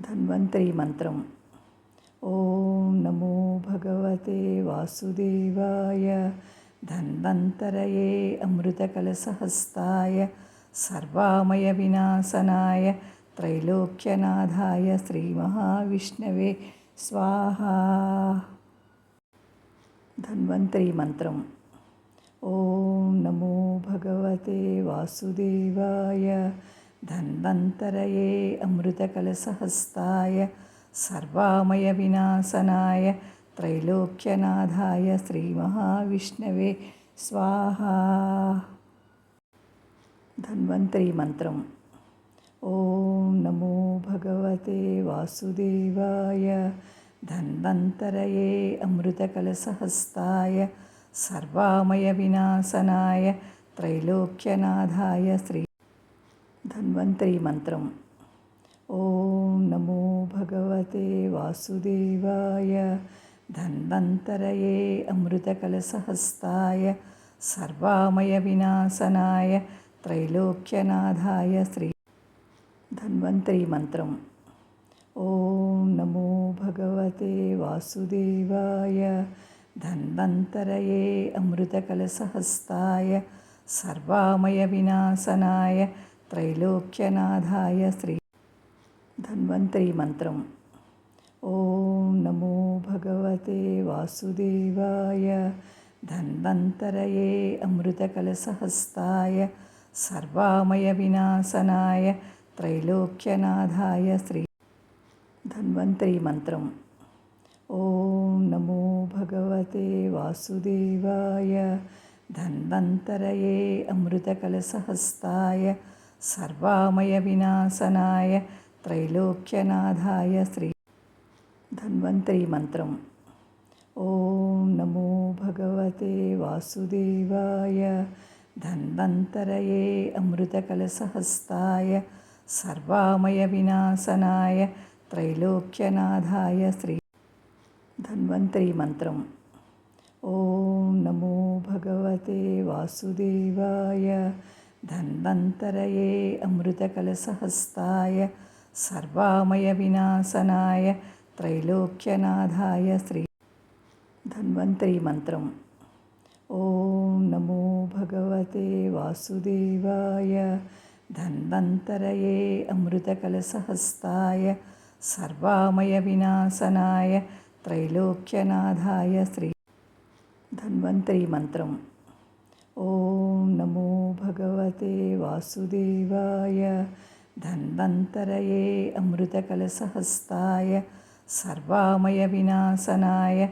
धन्वन्तरी मंत्रम। ओम नमो भगवते वासुदेवाय धन्वन्तरये अमृतकलशहस्ताय सर्वामय विनाशनाय त्रैलोक्यनाथाय श्रीमहाविष्णवे स्वाहा। धन्वन्तरी मंत्रम। ओम नमो भगवते वासुदेवाय धन्वन्तरये अमृतकलशहस्ताय सर्वामय विनाशनाय त्रैलोक्यनाथाय श्रीमहाविष्णवे स्वाहा। धन्वन्तरी मंत्रम। ओम नमो भगवते वासुदेवाय धन्वन्तरये अमृतकलशहस्ताय सर्वामय विनाशनाय त्रैलोक्यनाथाय श्री। धन्वन्तरी मंत्रम। ओम नमो भगवते वासुदेवाय धन्वन्तरये अमृतकलशहस्ताय सर्वामय विनाशनाय त्रैलोक्यनाथाय श्री। धन्वन्तरी मंत्रम। ओम नमो भगवते वासुदेवाय धन्वन्तरये अमृतकलशहस्ताय सर्वामय विनाशनाय त्रैलोक्यनाथाय श्री। धन्वन्तरी मंत्रम। ओम नमो भगवते वासुदेवाय धन्वन्तरये अमृतकलशहस्ताय सर्वामय विनाशनाय त्रैलोक्यनाथाय श्री। धन्वन्तरी मंत्रम। ओम नमो भगवते वासुदेवाय धन्वन्तरये अमृतकलशहस्ताय सर्वामय विनाशनाय त्रैलोक्यनाथाय श्री। धन्वन्तरी मंत्रम। ओम नमो भगवते वासुदेवाय धन्वन्तरये अमृतकलशहस्ताय सर्वामय विनाशनाय त्रैलोक्यनाथाय श्री। धन्वन्तरी मंत्रम। ओम नमो भगवते वासुदेवाय धन्वन्तरये अमृतकलशहस्ताय सर्वामय विनाशनाय त्रैलोक्यनाथाय श्री। धन्वन्तरी मंत्रम। ओम नमो भगवते वासुदेवाय धन्वन्तरये अमृतकलशहस्ताय सर्वामय विनाशनाय त्रैलोक्यनाथाय श्री। धन्वन्तरी मंत्रम। ओम नमो भगवते वासुदेवाय धन्वन्तरये अमृतकलशहस्ताय सर्वामय विनाशनाय